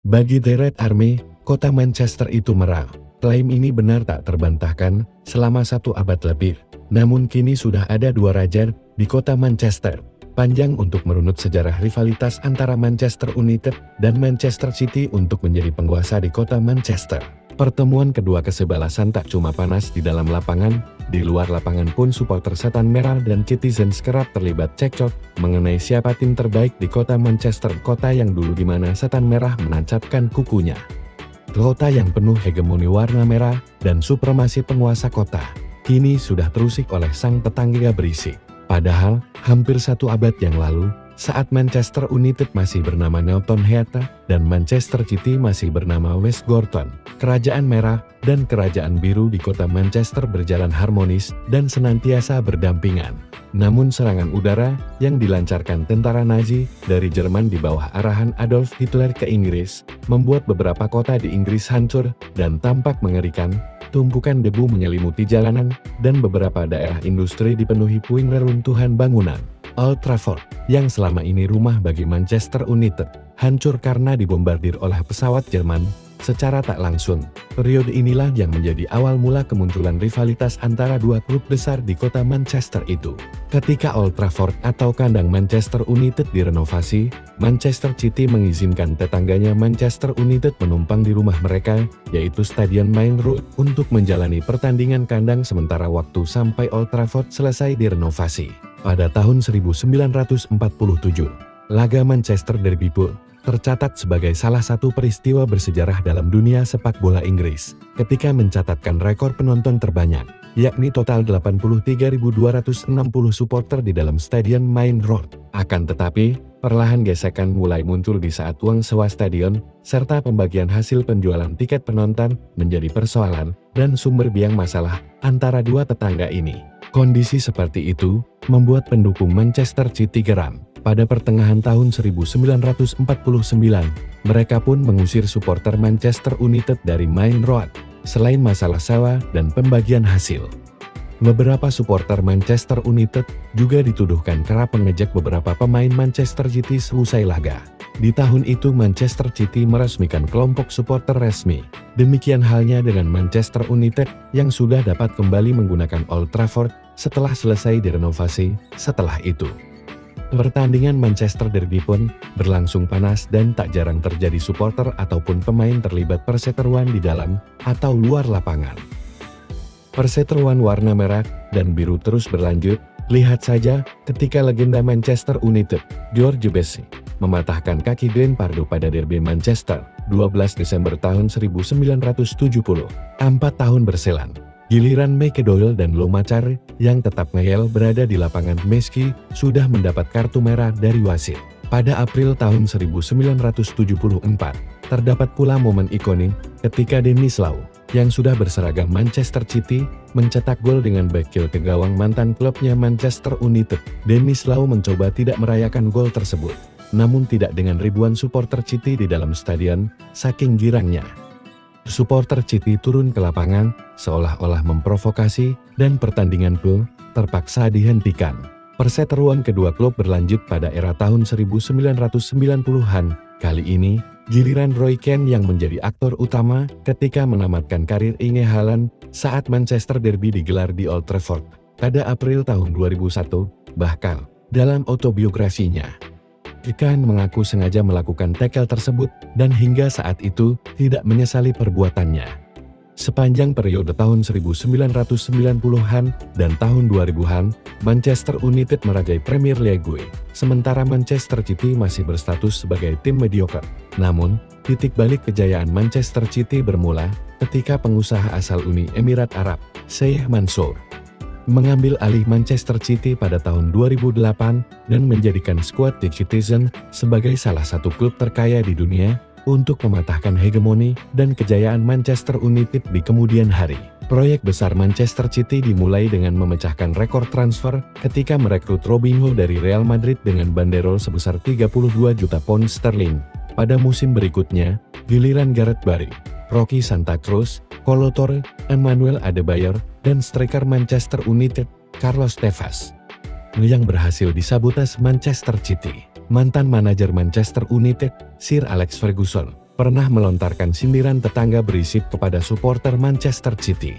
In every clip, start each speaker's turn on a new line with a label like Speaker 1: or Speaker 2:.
Speaker 1: Bagi The Red Army, kota Manchester itu merah. Klaim ini benar tak terbantahkan selama 1 abad lebih. Namun kini sudah ada 2 raja di kota Manchester. Panjang untuk merunut sejarah rivalitas antara Manchester United dan Manchester City untuk menjadi penguasa di kota Manchester. Pertemuan kedua kesebelasan tak cuma panas di dalam lapangan, di luar lapangan pun supporter Setan Merah dan Citizens kerap terlibat cekcok mengenai siapa tim terbaik di kota Manchester, kota yang dulu di mana Setan Merah menancapkan kukunya. Kota yang penuh hegemoni warna merah dan supremasi penguasa kota, kini sudah terusik oleh sang tetangga berisik. Padahal, hampir 1 abad yang lalu, saat Manchester United masih bernama Norton Heath dan Manchester City masih bernama West Gorton, Kerajaan Merah dan Kerajaan Biru di kota Manchester berjalan harmonis dan senantiasa berdampingan. Namun serangan udara yang dilancarkan tentara Nazi dari Jerman di bawah arahan Adolf Hitler ke Inggris, membuat beberapa kota di Inggris hancur dan tampak mengerikan. Tumpukan debu menyelimuti jalanan, dan beberapa daerah industri dipenuhi puing reruntuhan bangunan. Old Trafford, yang selama ini rumah bagi Manchester United, hancur karena dibombardir oleh pesawat Jerman secara tak langsung. Periode inilah yang menjadi awal mula kemunculan rivalitas antara 2 klub besar di kota Manchester itu. Ketika Old Trafford atau kandang Manchester United direnovasi, Manchester City mengizinkan tetangganya Manchester United menumpang di rumah mereka, yaitu Stadion Main Road, untuk menjalani pertandingan kandang sementara waktu sampai Old Trafford selesai direnovasi. Pada tahun 1947, laga Manchester Derby pun tercatat sebagai salah satu peristiwa bersejarah dalam dunia sepak bola Inggris, ketika mencatatkan rekor penonton terbanyak, yakni total 83.260 supporter di dalam Stadion Main Road. Akan tetapi, perlahan gesekan mulai muncul di saat uang sewa stadion, serta pembagian hasil penjualan tiket penonton menjadi persoalan dan sumber biang masalah antara 2 tetangga ini. Kondisi seperti itu membuat pendukung Manchester City geram. Pada pertengahan tahun 1949, mereka pun mengusir supporter Manchester United dari Main Road, selain masalah sewa dan pembagian hasil. Beberapa supporter Manchester United juga dituduhkan kerap mengejek beberapa pemain Manchester City seusai laga. Di tahun itu Manchester City meresmikan kelompok supporter resmi. Demikian halnya dengan Manchester United yang sudah dapat kembali menggunakan Old Trafford setelah selesai direnovasi. Setelah itu, pertandingan Manchester Derby pun berlangsung panas dan tak jarang terjadi supporter ataupun pemain terlibat perseteruan di dalam atau luar lapangan. Perseteruan warna merah dan biru terus berlanjut. Lihat saja ketika legenda Manchester United, George Best, mematahkan kaki Glenn Pardo pada Derby Manchester, 12 Desember tahun 1970. 4 tahun berselang, giliran Michael Doyle dan Lomacar yang tetap ngeyel berada di lapangan meski sudah mendapat kartu merah dari wasit. Pada April tahun 1974, terdapat pula momen ikonik ketika Denis Law, yang sudah berseragam Manchester City, mencetak gol dengan back heel ke gawang mantan klubnya Manchester United. Denis Law mencoba tidak merayakan gol tersebut, namun tidak dengan ribuan supporter City di dalam stadion, saking girangnya. Supporter City turun ke lapangan, seolah-olah memprovokasi, dan pertandingan pun terpaksa dihentikan. Perseteruan kedua klub berlanjut pada era tahun 1990-an. Kali ini, giliran Roy Keane yang menjadi aktor utama ketika menamatkan karir Inge Haaland saat Manchester Derby digelar di Old Trafford pada April tahun 2001. Bahkan, dalam autobiografinya, Keane mengaku sengaja melakukan tackle tersebut dan hingga saat itu tidak menyesali perbuatannya. Sepanjang periode tahun 1990-an dan tahun 2000-an, Manchester United merajai Premier League, sementara Manchester City masih berstatus sebagai tim mediocre. Namun, titik balik kejayaan Manchester City bermula ketika pengusaha asal Uni Emirat Arab, Sheikh Mansour, mengambil alih Manchester City pada tahun 2008 dan menjadikan skuad The Citizens sebagai salah satu klub terkaya di dunia untuk mematahkan hegemoni dan kejayaan Manchester United di kemudian hari. Proyek besar Manchester City dimulai dengan memecahkan rekor transfer ketika merekrut Robinho dari Real Madrid dengan banderol sebesar 32 juta pound sterling. Pada musim berikutnya, giliran Gareth Bale, Rocky Santa Cruz, Kolo Touré, Emmanuel Adebayor, dan striker Manchester United, Carlos Tevez, yang berhasil disabotas Manchester City. Mantan manajer Manchester United, Sir Alex Ferguson, pernah melontarkan sindiran tetangga berisik kepada supporter Manchester City.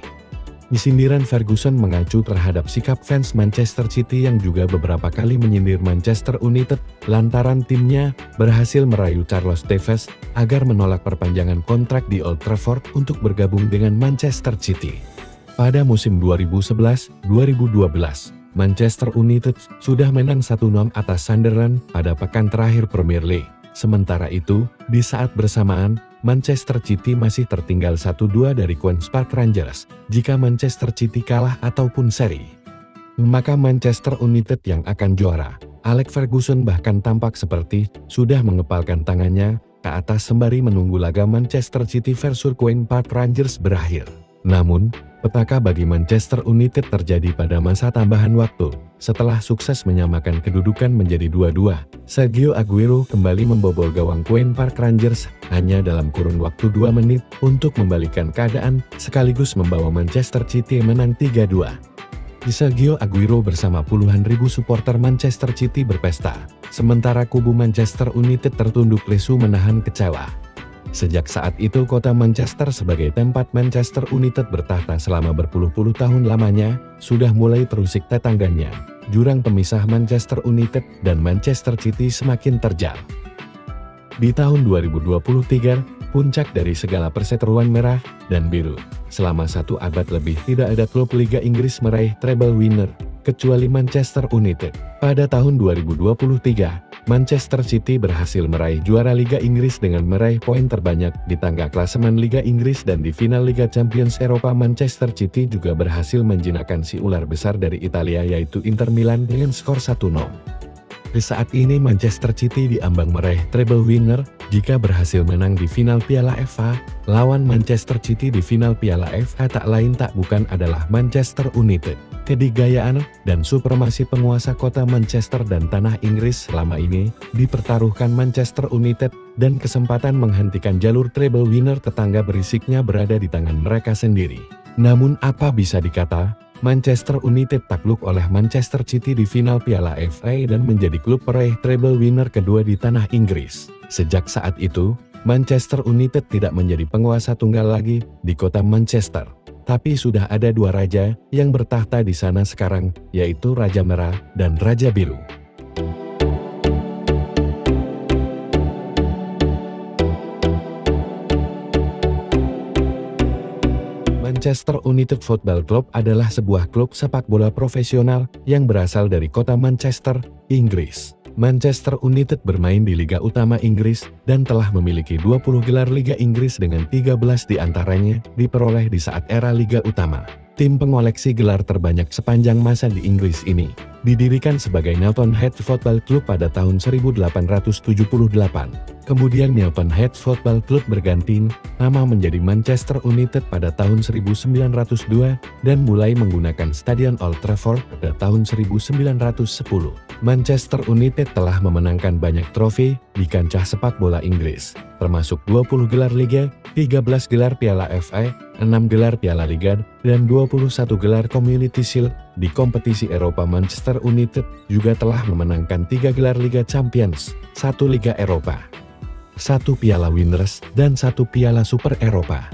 Speaker 1: Sindiran Ferguson mengacu terhadap sikap fans Manchester City yang juga beberapa kali menyindir Manchester United lantaran timnya berhasil merayu Carlos Tevez agar menolak perpanjangan kontrak di Old Trafford untuk bergabung dengan Manchester City. Pada musim 2011-2012, Manchester United sudah menang 1-0 atas Sunderland pada pekan terakhir Premier League. Sementara itu, di saat bersamaan, Manchester City masih tertinggal 1-2 dari Queen's Park Rangers. Jika Manchester City kalah ataupun seri, maka Manchester United yang akan juara. Alex Ferguson bahkan tampak seperti sudah mengepalkan tangannya ke atas sembari menunggu laga Manchester City versus Queen's Park Rangers berakhir. Namun, petaka bagi Manchester United terjadi pada masa tambahan waktu. Setelah sukses menyamakan kedudukan menjadi 2-2, Sergio Aguero kembali membobol gawang Queen's Park Rangers hanya dalam kurun waktu 2 menit untuk membalikan keadaan sekaligus membawa Manchester City menang 3-2. Sergio Aguero bersama puluhan ribu supporter Manchester City berpesta, sementara kubu Manchester United tertunduk lesu menahan kecewa. Sejak saat itu kota Manchester sebagai tempat Manchester United bertahta selama berpuluh-puluh tahun lamanya, sudah mulai terusik tetangganya. Jurang pemisah Manchester United dan Manchester City semakin terjal. Di tahun 2023, puncak dari segala perseteruan merah dan biru. Selama 1 abad lebih tidak ada klub Liga Inggris meraih treble winner, kecuali Manchester United. Pada tahun 2023, Manchester City berhasil meraih juara Liga Inggris dengan meraih poin terbanyak di tangga klasemen Liga Inggris dan di final Liga Champions Eropa. Manchester City juga berhasil menjinakkan si ular besar dari Italia yaitu Inter Milan dengan skor 1-0. Di saat ini Manchester City diambang meraih treble winner jika berhasil menang di final Piala FA. Lawan Manchester City di final Piala FA tak lain tak bukan adalah Manchester United. Kedigayaan dan supremasi penguasa kota Manchester dan tanah Inggris selama ini dipertaruhkan Manchester United, dan kesempatan menghentikan jalur treble winner tetangga berisiknya berada di tangan mereka sendiri. Namun apa bisa dikata, Manchester United takluk oleh Manchester City di final Piala FA dan menjadi klub peraih treble winner kedua di tanah Inggris. Sejak saat itu, Manchester United tidak menjadi penguasa tunggal lagi di kota Manchester. Tapi sudah ada 2 raja yang bertahta di sana sekarang, yaitu Raja Merah dan Raja Biru. Manchester United Football Club adalah sebuah klub sepak bola profesional yang berasal dari kota Manchester, Inggris. Manchester United bermain di Liga Utama Inggris dan telah memiliki 20 gelar Liga Inggris dengan 13 diantaranya diperoleh di saat era Liga Utama. Tim pengoleksi gelar terbanyak sepanjang masa di Inggris ini didirikan sebagai Nelton Heath Football Club pada tahun 1878. Kemudian Nelton Heath Football Club berganti nama menjadi Manchester United pada tahun 1902 dan mulai menggunakan Stadion Old Trafford pada tahun 1910. Manchester United telah memenangkan banyak trofi di kancah sepak bola Inggris, termasuk 20 gelar Liga, 13 gelar Piala FA, 6 gelar Piala Liga, dan 21 gelar Community Shield. Di kompetisi Eropa Manchester United juga telah memenangkan 3 gelar Liga Champions, 1 Liga Eropa, 1 Piala Winners, dan 1 Piala Super Eropa.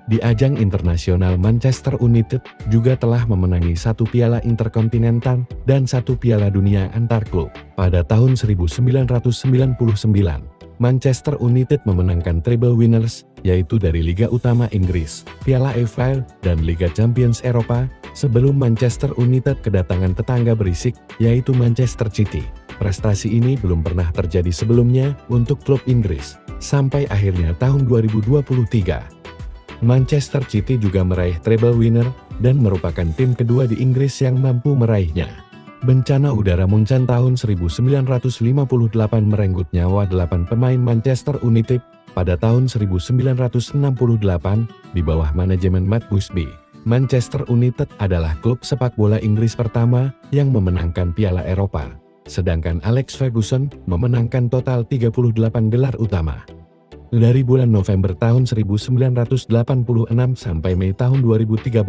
Speaker 1: Di ajang internasional Manchester United juga telah memenangi 1 Piala Interkontinental dan 1 Piala Dunia antar klub. Pada tahun 1999, Manchester United memenangkan treble winners, yaitu dari Liga Utama Inggris, Piala FA, dan Liga Champions Eropa, sebelum Manchester United kedatangan tetangga berisik, yaitu Manchester City. Prestasi ini belum pernah terjadi sebelumnya untuk klub Inggris, sampai akhirnya tahun 2023. Manchester City juga meraih treble winner, dan merupakan tim kedua di Inggris yang mampu meraihnya. Bencana udara Munchen tahun 1958 merenggut nyawa 8 pemain Manchester United pada tahun 1968 di bawah manajemen Matt Busby. Manchester United adalah klub sepak bola Inggris pertama yang memenangkan Piala Eropa, sedangkan Alex Ferguson memenangkan total 38 gelar utama. Dari bulan November tahun 1986 sampai Mei tahun 2013,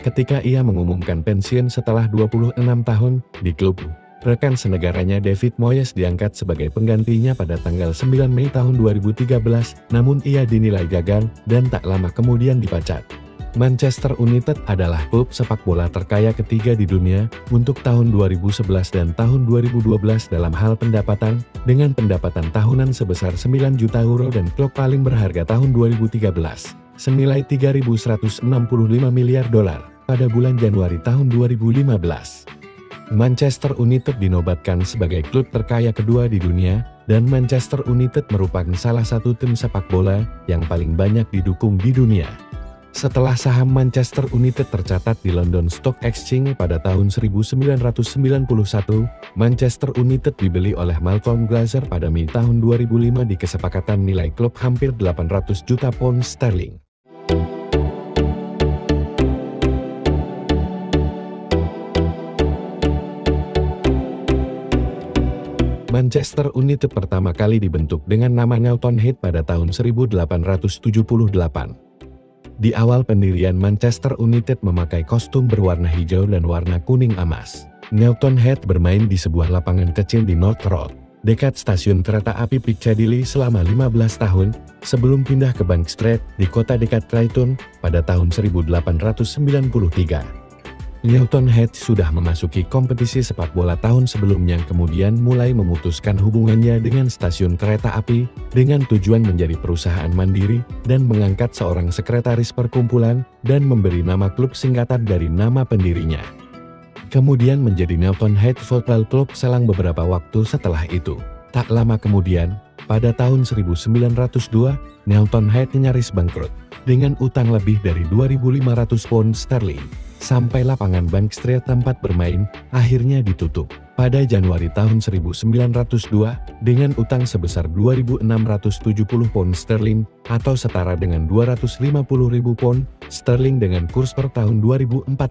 Speaker 1: ketika ia mengumumkan pensiun setelah 26 tahun di klub, rekan senegaranya David Moyes diangkat sebagai penggantinya pada tanggal 9 Mei tahun 2013, namun ia dinilai gagal dan tak lama kemudian dipecat. Manchester United adalah klub sepak bola terkaya ketiga di dunia untuk tahun 2011 dan tahun 2012 dalam hal pendapatan, dengan pendapatan tahunan sebesar 9 juta euro dan klub paling berharga tahun 2013, senilai 3.165 miliar dolar pada bulan Januari tahun 2015. Manchester United dinobatkan sebagai klub terkaya kedua di dunia, dan Manchester United merupakan salah satu tim sepak bola yang paling banyak didukung di dunia. Setelah saham Manchester United tercatat di London Stock Exchange pada tahun 1991, Manchester United dibeli oleh Malcolm Glazer pada Mei tahun 2005 di kesepakatan nilai klub hampir 800 juta pound sterling. Manchester United pertama kali dibentuk dengan nama Nelton Heath pada tahun 1878. Di awal pendirian Manchester United memakai kostum berwarna hijau dan warna kuning emas. Nelton Heath bermain di sebuah lapangan kecil di North Road, dekat stasiun kereta api Piccadilly selama 15 tahun, sebelum pindah ke Bank Street di kota dekat Brighton pada tahun 1893. Nelton Heath sudah memasuki kompetisi sepak bola tahun sebelumnya, kemudian mulai memutuskan hubungannya dengan stasiun kereta api dengan tujuan menjadi perusahaan mandiri dan mengangkat seorang sekretaris perkumpulan dan memberi nama klub singkatan dari nama pendirinya. Kemudian menjadi Nelton Heath Football Club selang beberapa waktu setelah itu. Tak lama kemudian, pada tahun 1902, Nelton Heath nyaris bangkrut dengan utang lebih dari 2.500 pound sterling. Sampai lapangan Bank Street tempat bermain akhirnya ditutup pada Januari tahun 1902 dengan utang sebesar 2.670 pound sterling atau setara dengan 250.000 pound sterling dengan kurs per tahun 2014.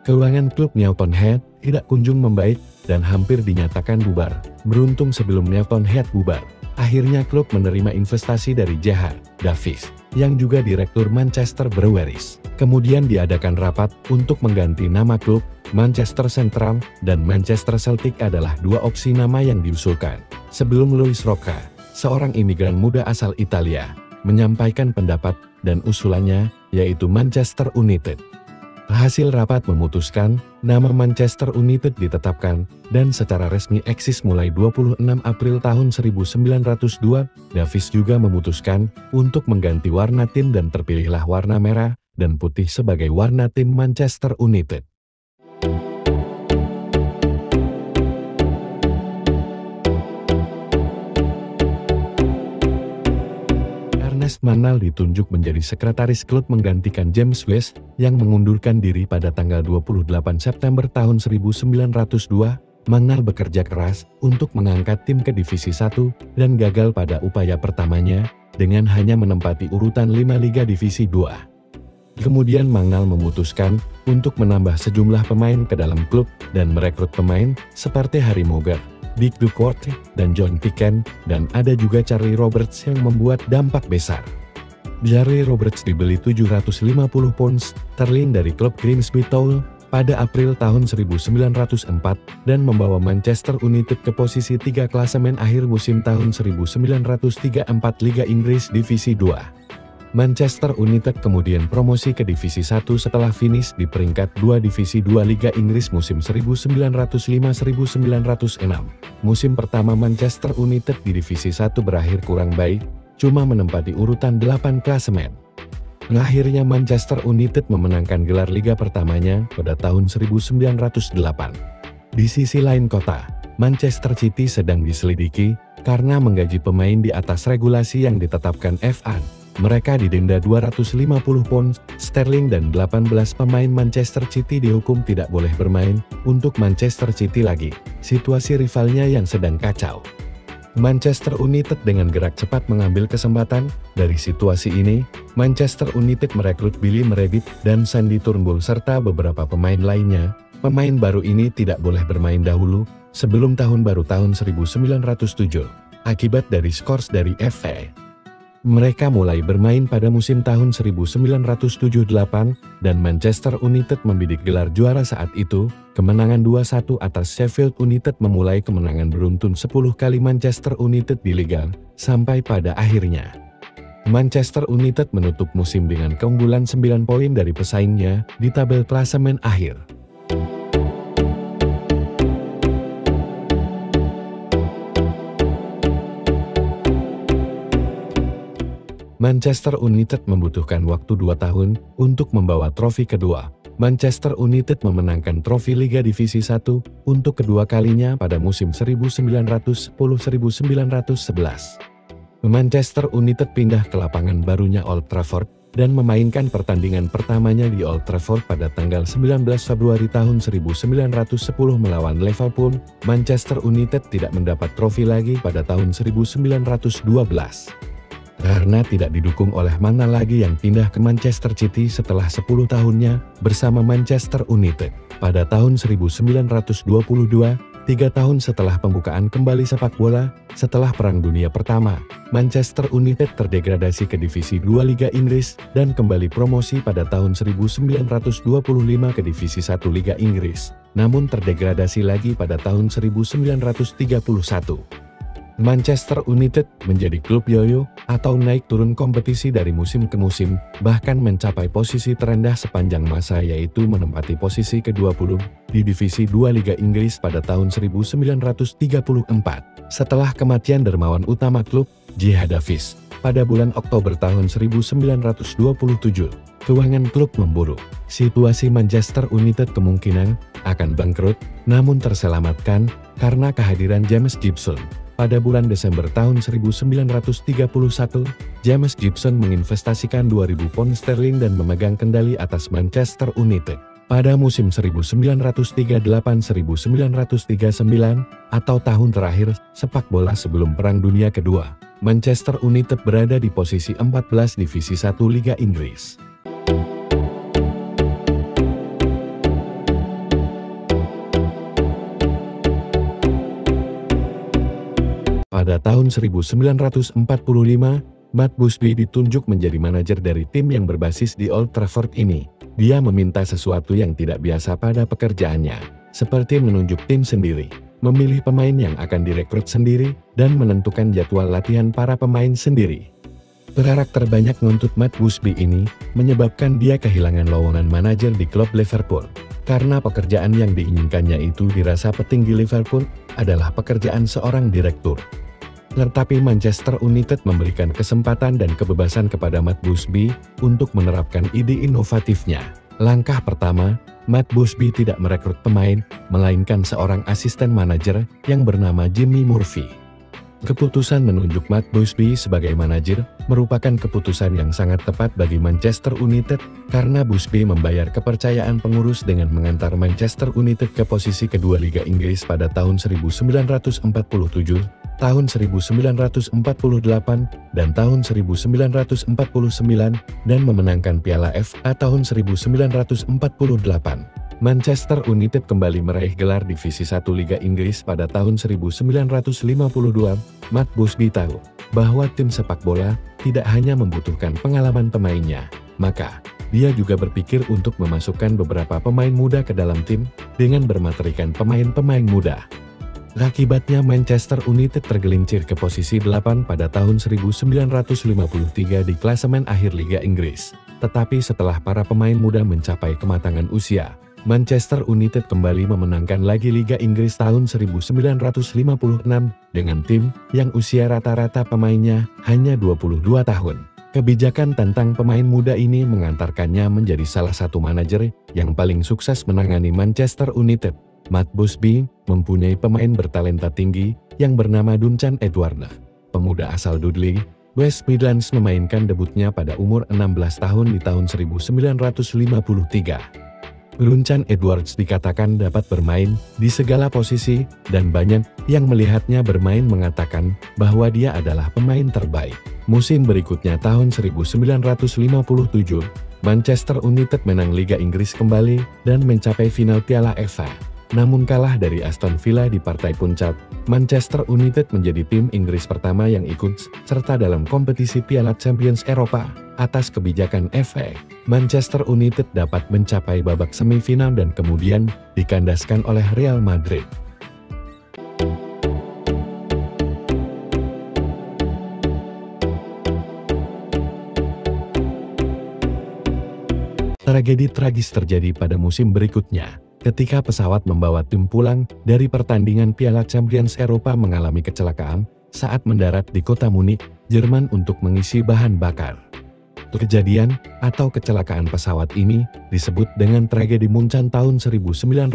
Speaker 1: Keuangan klub Nelton Heath tidak kunjung membaik dan hampir dinyatakan bubar. Beruntung sebelum Nelton Heath bubar, akhirnya klub menerima investasi dari J.H. Davies, yang juga direktur Manchester Breweries. Kemudian diadakan rapat untuk mengganti nama klub. Manchester Central dan Manchester Celtic adalah dua opsi nama yang diusulkan. Sebelum Luis Rocca, seorang imigran muda asal Italia, menyampaikan pendapat dan usulannya, yaitu Manchester United. Hasil rapat memutuskan, nama Manchester United ditetapkan, dan secara resmi eksis mulai 26 April tahun 1902. Davies juga memutuskan untuk mengganti warna tim dan terpilihlah warna merah dan putih sebagai warna tim Manchester United. Ernest Manal ditunjuk menjadi sekretaris klub menggantikan James West yang mengundurkan diri pada tanggal 28 September tahun 1902. Manal bekerja keras untuk mengangkat tim ke Divisi 1 dan gagal pada upaya pertamanya dengan hanya menempati urutan 5 Liga Divisi 2. Kemudian Manal memutuskan untuk menambah sejumlah pemain ke dalam klub dan merekrut pemain seperti Harry Moger, Dick Ducourt, dan John Picken, dan ada juga Charlie Roberts yang membuat dampak besar. Charlie Roberts dibeli 750 pound sterling dari klub Grimsby Town pada April tahun 1904 dan membawa Manchester United ke posisi 3 klasemen akhir musim tahun 1903-04 Liga Inggris Divisi 2. Manchester United kemudian promosi ke Divisi 1 setelah finish di peringkat 2 Divisi 2 Liga Inggris musim 1905-1906. Musim pertama Manchester United di Divisi 1 berakhir kurang baik, cuma menempati urutan 8 klasemen. Akhirnya Manchester United memenangkan gelar liga pertamanya pada tahun 1908. Di sisi lain kota, Manchester City sedang diselidiki karena menggaji pemain di atas regulasi yang ditetapkan FA. Mereka didenda 250 pound sterling dan 18 pemain Manchester City dihukum tidak boleh bermain untuk Manchester City lagi. Situasi rivalnya yang sedang kacau. Manchester United dengan gerak cepat mengambil kesempatan dari situasi ini. Manchester United merekrut Billy Meredith dan Sandy Turnbull serta beberapa pemain lainnya. Pemain baru ini tidak boleh bermain dahulu sebelum tahun baru tahun 1907 akibat dari skors dari FA. Mereka mulai bermain pada musim tahun 1978 dan Manchester United membidik gelar juara saat itu. Kemenangan 2-1 atas Sheffield United memulai kemenangan beruntun 10 kali Manchester United di Liga, sampai pada akhirnya Manchester United menutup musim dengan keunggulan 9 poin dari pesaingnya di tabel klasemen akhir. Manchester United membutuhkan waktu 2 tahun untuk membawa trofi kedua. Manchester United memenangkan trofi Liga Divisi 1 untuk kedua kalinya pada musim 1910-1911. Manchester United pindah ke lapangan barunya Old Trafford dan memainkan pertandingan pertamanya di Old Trafford pada tanggal 19 Februari tahun 1910 melawan Liverpool. Manchester United tidak mendapat trofi lagi pada tahun 1912. Karena tidak didukung oleh mana lagi yang pindah ke Manchester City setelah 10 tahunnya bersama Manchester United. Pada tahun 1922, 3 tahun setelah pembukaan kembali sepak bola, setelah Perang Dunia Pertama, Manchester United terdegradasi ke Divisi 2 Liga Inggris dan kembali promosi pada tahun 1925 ke Divisi 1 Liga Inggris, namun terdegradasi lagi pada tahun 1931. Manchester United menjadi klub yoyo atau naik turun kompetisi dari musim ke musim, bahkan mencapai posisi terendah sepanjang masa yaitu menempati posisi ke-20 di Divisi 2 Liga Inggris pada tahun 1934. Setelah kematian dermawan utama klub, J.H. Davies, pada bulan Oktober tahun 1927, keuangan klub memburuk. Situasi Manchester United kemungkinan akan bangkrut, namun terselamatkan karena kehadiran James Gibson. Pada bulan Desember tahun 1931, James Gibson menginvestasikan 2.000 pound sterling dan memegang kendali atas Manchester United. Pada musim 1938-1939 atau tahun terakhir sepak bola sebelum Perang Dunia Kedua, Manchester United berada di posisi 14 Divisi 1 Liga Inggris. Pada tahun 1945, Matt Busby ditunjuk menjadi manajer dari tim yang berbasis di Old Trafford ini. Dia meminta sesuatu yang tidak biasa pada pekerjaannya, seperti menunjuk tim sendiri, memilih pemain yang akan direkrut sendiri, dan menentukan jadwal latihan para pemain sendiri. Karakter banyak nuntut Matt Busby ini menyebabkan dia kehilangan lowongan manajer di klub Liverpool. Karena pekerjaan yang diinginkannya itu dirasa petinggi Liverpool adalah pekerjaan seorang direktur. Tetapi Manchester United memberikan kesempatan dan kebebasan kepada Matt Busby untuk menerapkan ide inovatifnya. Langkah pertama, Matt Busby tidak merekrut pemain, melainkan seorang asisten manajer yang bernama Jimmy Murphy. Keputusan menunjuk Matt Busby sebagai manajer merupakan keputusan yang sangat tepat bagi Manchester United karena Busby membayar kepercayaan pengurus dengan mengantar Manchester United ke posisi kedua Liga Inggris pada tahun 1947, tahun 1948, dan tahun 1949, dan memenangkan Piala FA tahun 1948. Manchester United kembali meraih gelar Divisi 1 Liga Inggris pada tahun 1952. Matt Busby tahu bahwa tim sepak bola tidak hanya membutuhkan pengalaman pemainnya, maka dia juga berpikir untuk memasukkan beberapa pemain muda ke dalam tim dengan bermaterikan pemain-pemain muda. Akibatnya Manchester United tergelincir ke posisi 8 pada tahun 1953 di klasemen akhir Liga Inggris. Tetapi setelah para pemain muda mencapai kematangan usia, Manchester United kembali memenangkan lagi Liga Inggris tahun 1956 dengan tim yang usia rata-rata pemainnya hanya 22 tahun. Kebijakan tentang pemain muda ini mengantarkannya menjadi salah satu manajer yang paling sukses menangani Manchester United. Matt Busby mempunyai pemain bertalenta tinggi yang bernama Duncan Edwards. Pemuda asal Dudley, West Midlands memainkan debutnya pada umur 16 tahun di tahun 1953. Duncan Edwards dikatakan dapat bermain di segala posisi dan banyak yang melihatnya bermain mengatakan bahwa dia adalah pemain terbaik. Musim berikutnya tahun 1957, Manchester United menang Liga Inggris kembali dan mencapai final Piala FA. namun kalah dari Aston Villa di partai puncak. Manchester United menjadi tim Inggris pertama yang ikut serta dalam kompetisi Piala Champions Eropa. Atas kebijakan FA, Manchester United dapat mencapai babak semifinal dan kemudian dikandaskan oleh Real Madrid. Tragedi tragis terjadi pada musim berikutnya, ketika pesawat membawa tim pulang dari pertandingan Piala Champions Eropa mengalami kecelakaan saat mendarat di kota Munich, Jerman untuk mengisi bahan bakar. Kejadian atau kecelakaan pesawat ini disebut dengan tragedi Munchen tahun 1958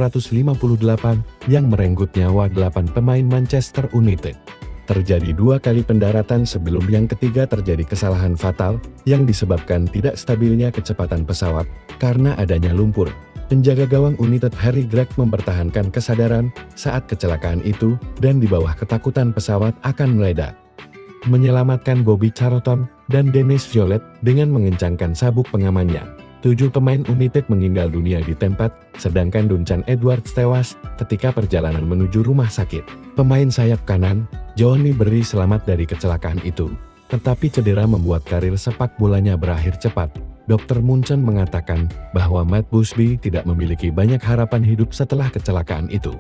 Speaker 1: yang merenggut nyawa 8 pemain Manchester United. Terjadi 2 kali pendaratan sebelum yang ketiga terjadi kesalahan fatal yang disebabkan tidak stabilnya kecepatan pesawat karena adanya lumpur. Penjaga gawang United Harry Gregg mempertahankan kesadaran saat kecelakaan itu dan di bawah ketakutan pesawat akan meledak. Menyelamatkan Bobby Charlton dan Dennis Violet dengan mengencangkan sabuk pengamannya. 7 pemain United meninggal dunia di tempat, sedangkan Duncan Edwards tewas ketika perjalanan menuju rumah sakit. Pemain sayap kanan, Johnny Berry selamat dari kecelakaan itu, tetapi cedera membuat karir sepak bolanya berakhir cepat. Dr. Munchen mengatakan bahwa Matt Busby tidak memiliki banyak harapan hidup setelah kecelakaan itu.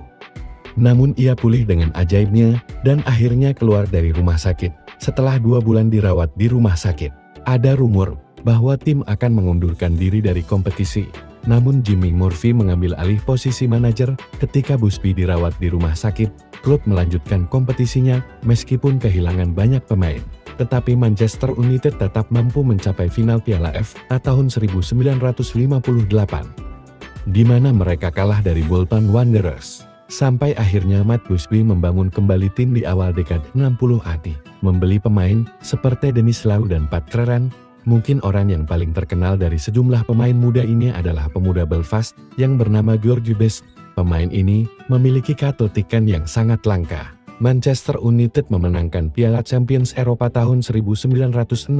Speaker 1: Namun ia pulih dengan ajaibnya dan akhirnya keluar dari rumah sakit setelah 2 bulan dirawat di rumah sakit. Ada rumor bahwa tim akan mengundurkan diri dari kompetisi, namun Jimmy Murphy mengambil alih posisi manajer ketika Busby dirawat di rumah sakit. Klub melanjutkan kompetisinya meskipun kehilangan banyak pemain, tetapi Manchester United tetap mampu mencapai final Piala FA tahun 1958, di mana mereka kalah dari Bolton Wanderers. Sampai akhirnya Matt Busby membangun kembali tim di awal dekade 60-an, membeli pemain seperti Denis Law dan Pat Creran. Mungkin orang yang paling terkenal dari sejumlah pemain muda ini adalah pemuda Belfast yang bernama George Best. Pemain ini memiliki keatletikan yang sangat langka. Manchester United memenangkan Piala Champions Eropa tahun 1968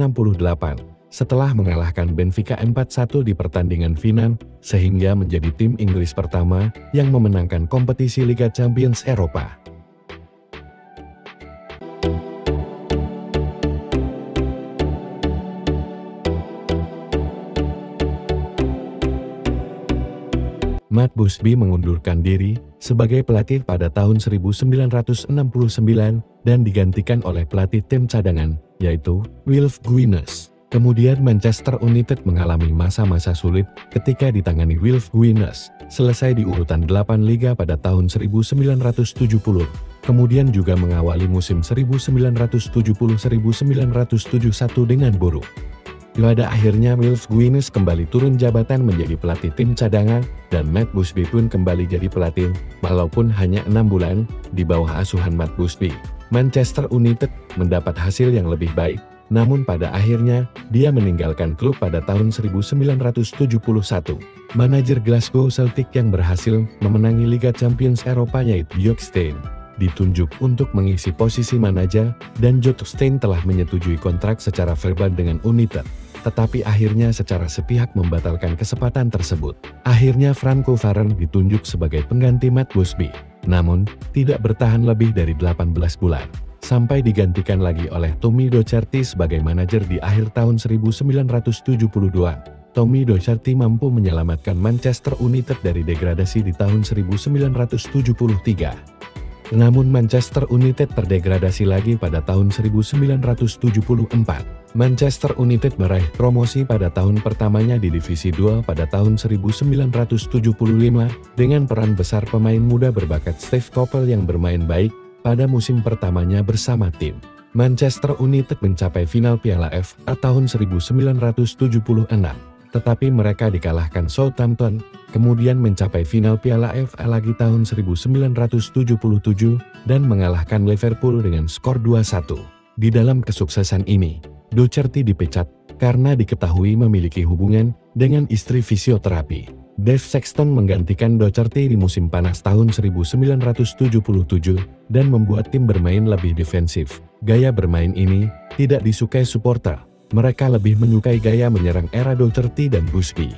Speaker 1: setelah mengalahkan Benfica 4-1 di pertandingan final, sehingga menjadi tim Inggris pertama yang memenangkan kompetisi Liga Champions Eropa. Matt Busby mengundurkan diri sebagai pelatih pada tahun 1969 dan digantikan oleh pelatih tim cadangan, yaitu Wilf Guinness. Kemudian Manchester United mengalami masa-masa sulit ketika ditangani Wilf Guinness, selesai di urutan 8 liga pada tahun 1970, kemudian juga mengawali musim 1970-1971 dengan buruk. Pada akhirnya Wilf Guinness kembali turun jabatan menjadi pelatih tim cadangan, dan Matt Busby pun kembali jadi pelatih, walaupun hanya 6 bulan, di bawah asuhan Matt Busby. Manchester United mendapat hasil yang lebih baik, namun pada akhirnya, dia meninggalkan klub pada tahun 1971. Manajer Glasgow Celtic yang berhasil memenangi Liga Champions Eropa yaitu Jock Stein, ditunjuk untuk mengisi posisi manajer, dan Jock Stein telah menyetujui kontrak secara verbal dengan United, tetapi akhirnya secara sepihak membatalkan kesempatan tersebut. Akhirnya Franco Varane ditunjuk sebagai pengganti Matt Busby, namun tidak bertahan lebih dari 18 bulan, sampai digantikan lagi oleh Tommy Docherty sebagai manajer di akhir tahun 1972. Tommy Docherty mampu menyelamatkan Manchester United dari degradasi di tahun 1973. Namun Manchester United terdegradasi lagi pada tahun 1974. Manchester United meraih promosi pada tahun pertamanya di Divisi 2 pada tahun 1975 dengan peran besar pemain muda berbakat Steve Coppell yang bermain baik pada musim pertamanya bersama tim. Manchester United mencapai final Piala FA tahun 1976, tetapi mereka dikalahkan Southampton, kemudian mencapai final Piala FA lagi tahun 1977 dan mengalahkan Liverpool dengan skor 2-1. Di dalam kesuksesan ini, Docherty dipecat karena diketahui memiliki hubungan dengan istri fisioterapi. Dave Sexton menggantikan Docherty di musim panas tahun 1977 dan membuat tim bermain lebih defensif. Gaya bermain ini tidak disukai supporter. Mereka lebih menyukai gaya menyerang era Docherty dan Busby.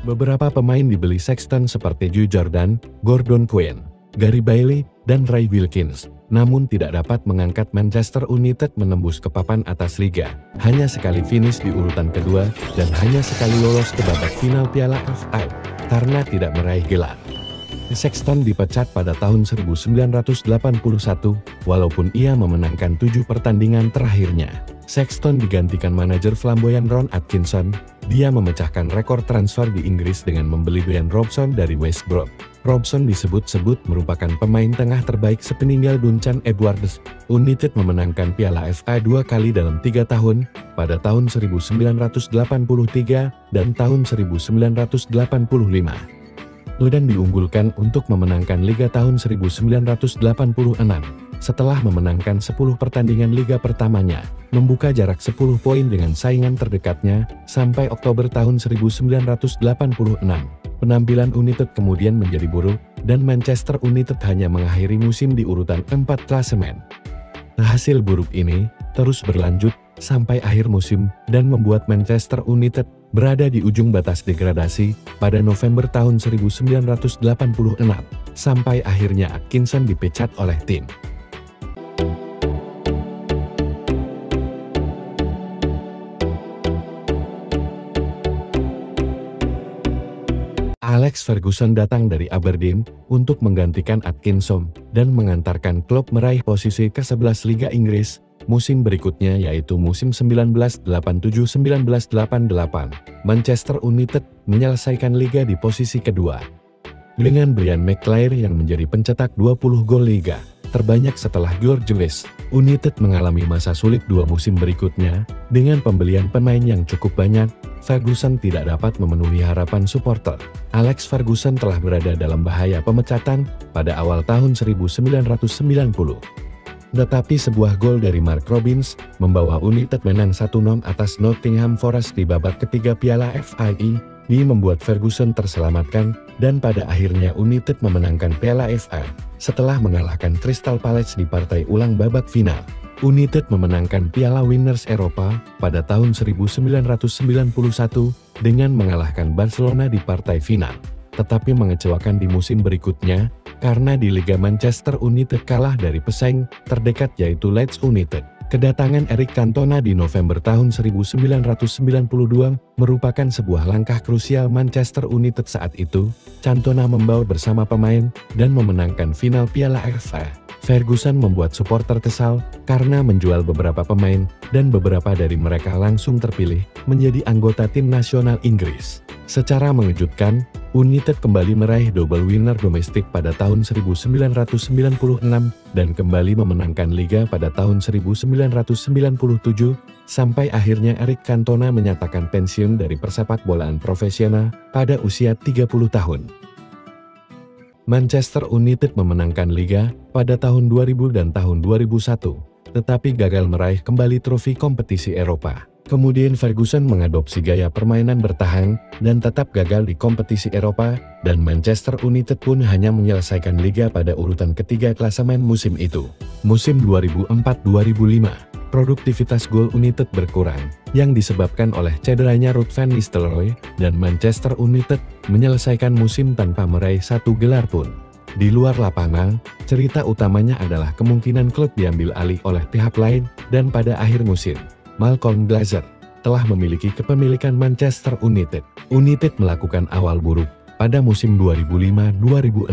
Speaker 1: Beberapa pemain dibeli Sexton seperti Joe Jordan, Gordon Quinn, Gary Bailey, dan Ray Wilkins, namun tidak dapat mengangkat Manchester United menembus ke papan atas liga. Hanya sekali finish di urutan kedua dan hanya sekali lolos ke babak final Piala FA karena tidak meraih gelar. Sexton dipecat pada tahun 1981, walaupun ia memenangkan 7 pertandingan terakhirnya. Sexton digantikan manajer flamboyan Ron Atkinson. Dia memecahkan rekor transfer di Inggris dengan membeli Bryan Robson dari West Brom. Robson disebut-sebut merupakan pemain tengah terbaik sepeninggal Duncan Edwards. United memenangkan Piala FA 2 kali dalam 3 tahun, pada tahun 1983 dan tahun 1985. Dan diunggulkan untuk memenangkan Liga tahun 1986, setelah memenangkan 10 pertandingan Liga pertamanya, membuka jarak 10 poin dengan saingan terdekatnya, sampai Oktober tahun 1986. Penampilan United kemudian menjadi buruk, dan Manchester United hanya mengakhiri musim di urutan 4 klasemen. Hasil buruk ini terus berlanjut sampai akhir musim, dan membuat Manchester United berada di ujung batas degradasi pada November tahun 1986, sampai akhirnya Atkinson dipecat oleh tim. Alex Ferguson datang dari Aberdeen untuk menggantikan Atkinson dan mengantarkan klub meraih posisi ke-11 Liga Inggris musim berikutnya, yaitu musim 1987-1988. Manchester United menyelesaikan liga di posisi kedua dengan Brian McClair yang menjadi pencetak 20 gol liga terbanyak setelah George West. United mengalami masa sulit 2 musim berikutnya dengan pembelian pemain yang cukup banyak. Ferguson tidak dapat memenuhi harapan supporter. Alex Ferguson telah berada dalam bahaya pemecatan pada awal tahun 1990. Tetapi sebuah gol dari Mark Robins membawa United menang 1-0 atas Nottingham Forest di babak ketiga Piala FA. Ini membuat Ferguson terselamatkan, dan pada akhirnya United memenangkan Piala FA setelah mengalahkan Crystal Palace di partai ulang babak final. United memenangkan Piala Winners Eropa pada tahun 1991 dengan mengalahkan Barcelona di partai final, tetapi mengecewakan di musim berikutnya karena di Liga Manchester United kalah dari pesaing terdekat yaitu Leeds United. Kedatangan Eric Cantona di November tahun 1992 merupakan sebuah langkah krusial Manchester United saat itu. Cantona membawa bersama pemain dan memenangkan final Piala FA. Ferguson membuat supporter kesal karena menjual beberapa pemain, dan beberapa dari mereka langsung terpilih menjadi anggota tim nasional Inggris. Secara mengejutkan, United kembali meraih double winner domestik pada tahun 1996 dan kembali memenangkan liga pada tahun 1997, sampai akhirnya Eric Cantona menyatakan pensiun dari persepakbolaan profesional pada usia 30 tahun. Manchester United memenangkan liga pada tahun 2000 dan tahun 2001, tetapi gagal meraih kembali trofi kompetisi Eropa. Kemudian Ferguson mengadopsi gaya permainan bertahan dan tetap gagal di kompetisi Eropa, dan Manchester United pun hanya menyelesaikan liga pada urutan ketiga klasemen musim itu. Musim 2004-2005, produktivitas gol United berkurang, yang disebabkan oleh cederanya Ruud van Nistelrooy, dan Manchester United menyelesaikan musim tanpa meraih 1 gelar pun. Di luar lapangan, cerita utamanya adalah kemungkinan klub diambil alih oleh pihak lain, dan pada akhir musim, Malcolm Glazer telah memiliki kepemilikan Manchester United. United melakukan awal buruk pada musim 2005-2006.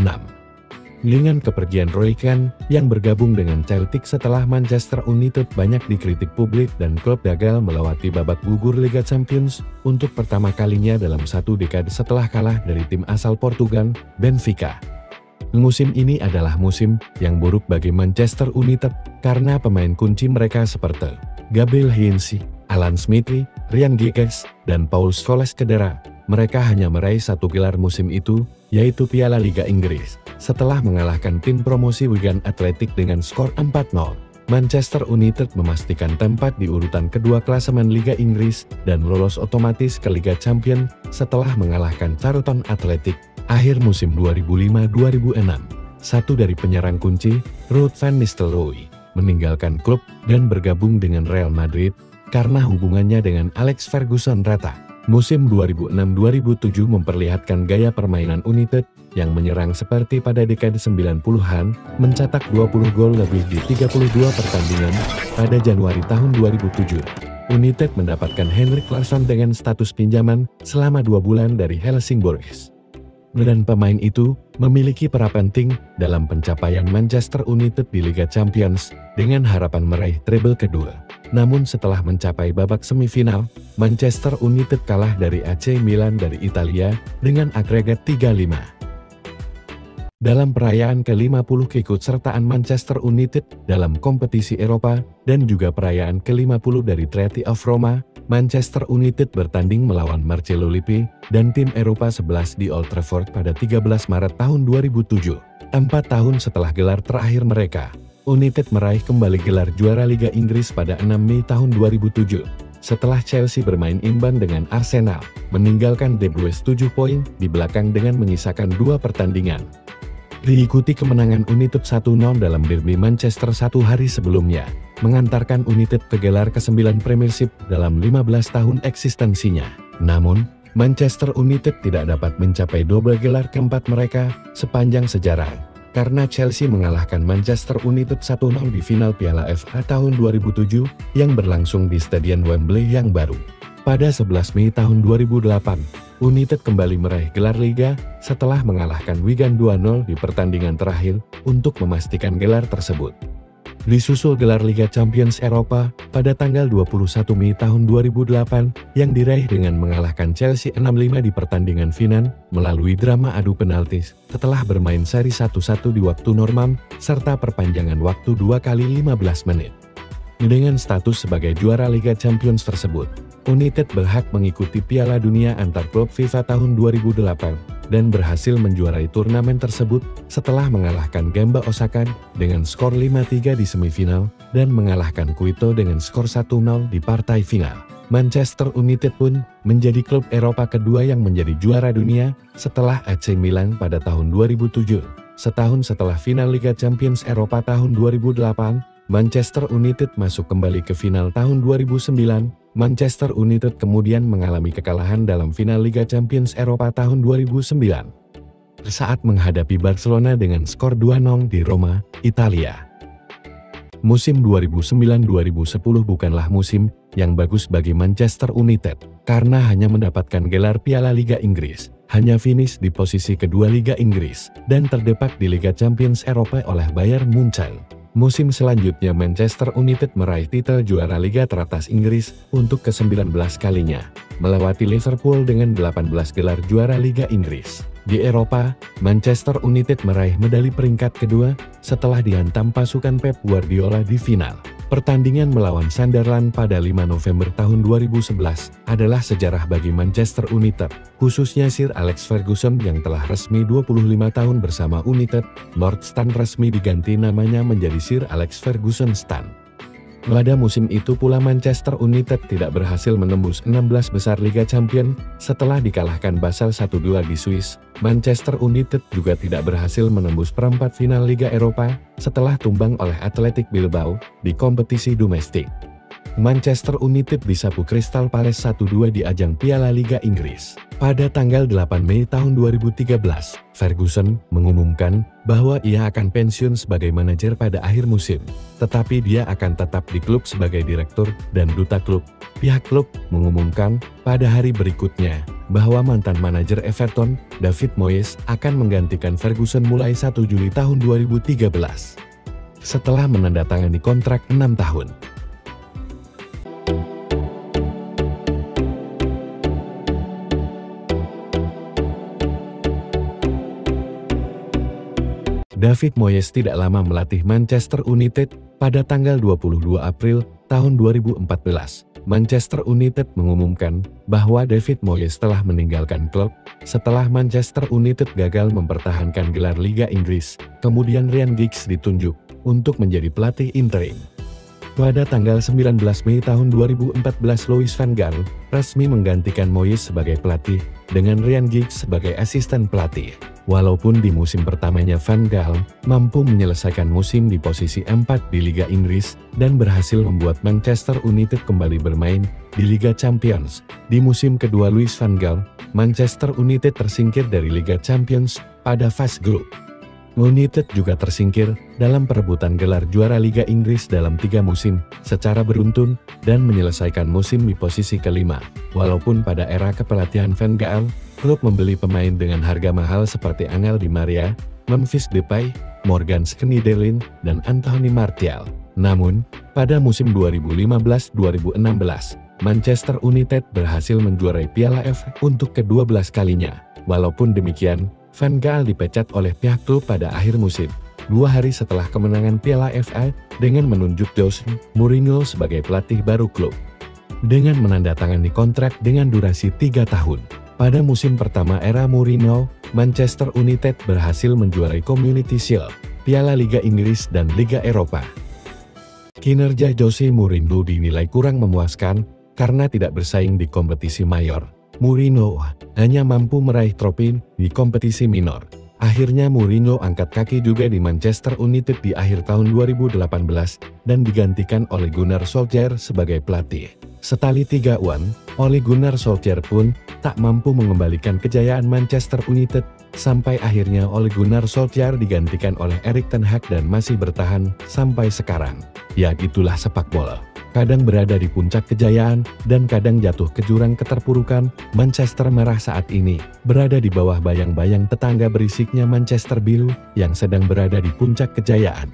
Speaker 1: Dengan kepergian Roy Keane yang bergabung dengan Celtic setelah Manchester United banyak dikritik publik dan klub gagal melewati babak gugur Liga Champions untuk pertama kalinya dalam 1 dekade setelah kalah dari tim asal Portugal, Benfica. Musim ini adalah musim yang buruk bagi Manchester United karena pemain kunci mereka seperti Gabriel Heinze, Alan Smith, Ryan Giggs, dan Paul Scholes cedera. Mereka hanya meraih 1 gelar musim itu, yaitu Piala Liga Inggris, setelah mengalahkan tim promosi Wigan Athletic dengan skor 4-0. Manchester United memastikan tempat di urutan kedua klasemen Liga Inggris dan lolos otomatis ke Liga Champions setelah mengalahkan Charlton Athletic. Akhir musim 2005-2006, satu dari penyerang kunci, Ruud van Nistelrooy, meninggalkan klub dan bergabung dengan Real Madrid karena hubungannya dengan Alex Ferguson retak. Musim 2006-2007 memperlihatkan gaya permainan United yang menyerang seperti pada dekade 90-an, mencetak 20 gol lebih di 32 pertandingan. Pada Januari tahun 2007, United mendapatkan Henrik Larsson dengan status pinjaman selama 2 bulan dari Helsingborg. Dan pemain itu memiliki peran penting dalam pencapaian Manchester United di Liga Champions dengan harapan meraih treble kedua. Namun setelah mencapai babak semifinal, Manchester United kalah dari AC Milan dari Italia dengan agregat 3-5. Dalam perayaan ke-50 keikutsertaan Manchester United dalam kompetisi Eropa dan juga perayaan ke-50 dari Treaty of Roma, Manchester United bertanding melawan Marcelo Lippi dan tim Eropa 11 di Old Trafford pada 13 Maret tahun 2007. 4 tahun setelah gelar terakhir mereka, United meraih kembali gelar juara Liga Inggris pada 6 Mei tahun 2007. Setelah Chelsea bermain imbang dengan Arsenal, meninggalkan De Bruyne 7 poin di belakang dengan menyisakan 2 pertandingan. Diikuti kemenangan United 1-0 dalam derby Manchester 1 hari sebelumnya, mengantarkan United ke gelar ke-9 Premiership dalam 15 tahun eksistensinya. Namun, Manchester United tidak dapat mencapai double gelar keempat mereka sepanjang sejarah, karena Chelsea mengalahkan Manchester United 1-0 di final Piala FA tahun 2007 yang berlangsung di Stadion Wembley yang baru. Pada 11 Mei tahun 2008, United kembali meraih gelar Liga setelah mengalahkan Wigan 2-0 di pertandingan terakhir untuk memastikan gelar tersebut. Disusul gelar Liga Champions Eropa pada tanggal 21 Mei tahun 2008 yang diraih dengan mengalahkan Chelsea 6-5 di pertandingan final melalui drama adu penalti setelah bermain seri 1-1 di waktu normal serta perpanjangan waktu 2 kali 15 menit. Dengan status sebagai juara Liga Champions tersebut, United berhak mengikuti Piala Dunia antar klub FIFA tahun 2008 dan berhasil menjuarai turnamen tersebut setelah mengalahkan Gamba Osaka dengan skor 5-3 di semifinal dan mengalahkan Quito dengan skor 1-0 di partai final. Manchester United pun menjadi klub Eropa kedua yang menjadi juara dunia setelah AC Milan pada tahun 2007. Setahun setelah final Liga Champions Eropa tahun 2008, Manchester United masuk kembali ke final tahun 2009. Manchester United kemudian mengalami kekalahan dalam final Liga Champions Eropa tahun 2009 saat menghadapi Barcelona dengan skor 2-0 di Roma, Italia. Musim 2009-2010 bukanlah musim yang bagus bagi Manchester United karena hanya mendapatkan gelar Piala Liga Inggris, hanya finish di posisi kedua Liga Inggris dan terdepak di Liga Champions Eropa oleh Bayern Munchen. Musim selanjutnya Manchester United meraih titel juara Liga teratas Inggris untuk ke-19 kalinya, melewati Liverpool dengan 18 gelar juara Liga Inggris. Di Eropa, Manchester United meraih medali peringkat kedua setelah dihantam pasukan Pep Guardiola di final. Pertandingan melawan Sunderland pada 5 November tahun 2011 adalah sejarah bagi Manchester United, khususnya Sir Alex Ferguson yang telah resmi 25 tahun bersama United. Lord Stan resmi diganti namanya menjadi Sir Alex Ferguson Stan. Pada musim itu pula Manchester United tidak berhasil menembus 16 besar Liga Champions setelah dikalahkan Basel 1-2 di Swiss. Manchester United juga tidak berhasil menembus perempat final Liga Eropa setelah tumbang oleh Athletic Bilbao di kompetisi domestik. Manchester United disapu Crystal Palace 1-2 di ajang Piala Liga Inggris. Pada tanggal 8 Mei tahun 2013, Ferguson mengumumkan bahwa ia akan pensiun sebagai manajer pada akhir musim, tetapi dia akan tetap di klub sebagai direktur dan duta klub. Pihak klub mengumumkan pada hari berikutnya bahwa mantan manajer Everton, David Moyes, akan menggantikan Ferguson mulai 1 Juli tahun 2013. Setelah menandatangani kontrak 6 tahun. David Moyes tidak lama melatih Manchester United. Pada tanggal 22 April tahun 2014, Manchester United mengumumkan bahwa David Moyes telah meninggalkan klub setelah Manchester United gagal mempertahankan gelar Liga Inggris. Kemudian Ryan Giggs ditunjuk untuk menjadi pelatih interim. Pada tanggal 19 Mei tahun 2014, Louis van Gaal resmi menggantikan Moyes sebagai pelatih dengan Ryan Giggs sebagai asisten pelatih. Walaupun di musim pertamanya Van Gaal mampu menyelesaikan musim di posisi 4 di Liga Inggris dan berhasil membuat Manchester United kembali bermain di Liga Champions, di musim kedua Louis van Gaal, Manchester United tersingkir dari Liga Champions pada fase grup. United juga tersingkir dalam perebutan gelar juara Liga Inggris dalam 3 musim secara beruntun dan menyelesaikan musim di posisi kelima. Walaupun pada era kepelatihan Van Gaal, klub membeli pemain dengan harga mahal seperti Angel Di Maria, Memphis Depay, Morgan Schneiderlin, dan Anthony Martial. Namun, pada musim 2015-2016, Manchester United berhasil menjuarai Piala FA untuk ke-12 kalinya. Walaupun demikian, Van Gaal dipecat oleh pihak klub pada akhir musim, 2 hari setelah kemenangan Piala FA dengan menunjuk Jose Mourinho sebagai pelatih baru klub. Dengan menandatangani kontrak dengan durasi 3 tahun. Pada musim pertama era Mourinho, Manchester United berhasil menjuarai Community Shield, Piala Liga Inggris dan Liga Eropa. Kinerja Jose Mourinho dinilai kurang memuaskan karena tidak bersaing di kompetisi mayor. Mourinho hanya mampu meraih trofi di kompetisi minor. Akhirnya Mourinho angkat kaki juga di Manchester United di akhir tahun 2018 dan digantikan oleh Gunnar Solskjaer sebagai pelatih. Setali 3 uan, Ole Gunnar Solskjaer pun tak mampu mengembalikan kejayaan Manchester United, sampai akhirnya Ole Gunnar Solskjaer digantikan oleh Erik ten Hag dan masih bertahan sampai sekarang. Ya itulah sepak bola. Kadang berada di puncak kejayaan, dan kadang jatuh ke jurang keterpurukan. Manchester Merah saat ini berada di bawah bayang-bayang tetangga berisiknya Manchester Biru yang sedang berada di puncak kejayaan.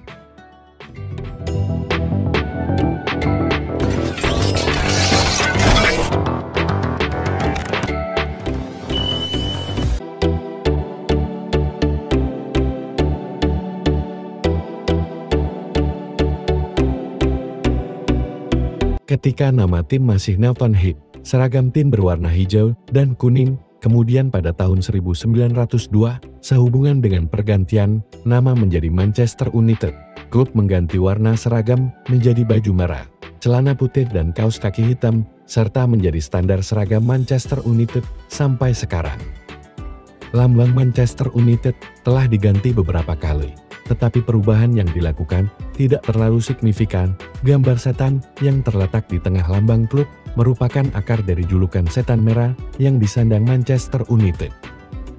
Speaker 1: Ketika nama tim masih Nelton Heath, seragam tim berwarna hijau dan kuning, kemudian pada tahun 1902, sehubungan dengan pergantian nama menjadi Manchester United, klub mengganti warna seragam menjadi baju merah, celana putih dan kaos kaki hitam, serta menjadi standar seragam Manchester United sampai sekarang. Lambang Manchester United telah diganti beberapa kali, tetapi perubahan yang dilakukan tidak terlalu signifikan. Gambar setan yang terletak di tengah lambang klub merupakan akar dari julukan setan merah yang disandang Manchester United.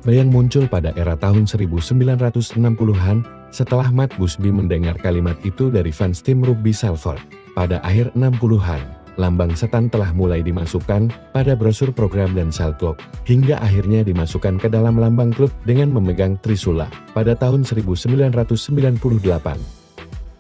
Speaker 1: Bayang muncul pada era tahun 1960-an setelah Matt Busby mendengar kalimat itu dari fans tim rugby Salford. Pada akhir 60-an, lambang setan telah mulai dimasukkan pada brosur program dan sel klub, hingga akhirnya dimasukkan ke dalam lambang klub dengan memegang trisula pada tahun 1998.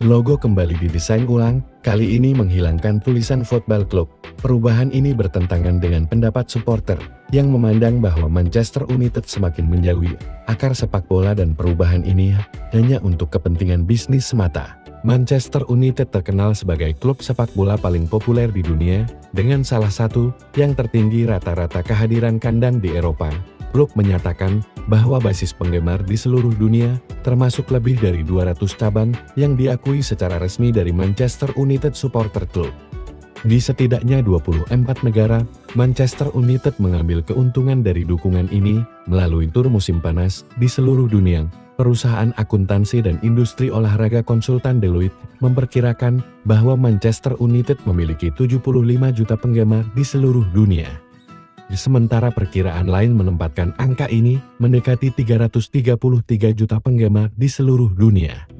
Speaker 1: Logo kembali didesain ulang, kali ini menghilangkan tulisan Football Club. Perubahan ini bertentangan dengan pendapat supporter yang memandang bahwa Manchester United semakin menjauhi akar sepak bola, dan perubahan ini hanya untuk kepentingan bisnis semata. Manchester United terkenal sebagai klub sepak bola paling populer di dunia, dengan salah satu yang tertinggi rata-rata kehadiran kandang di Eropa. Klub menyatakan bahwa basis penggemar di seluruh dunia, termasuk lebih dari 200 cabang yang diakui secara resmi dari Manchester United Supporter Club. Di setidaknya 24 negara, Manchester United mengambil keuntungan dari dukungan ini melalui tur musim panas di seluruh dunia. Perusahaan akuntansi dan industri olahraga konsultan Deloitte memperkirakan bahwa Manchester United memiliki 75 juta penggemar di seluruh dunia. Sementara perkiraan lain menempatkan angka ini mendekati 333 juta penggemar di seluruh dunia.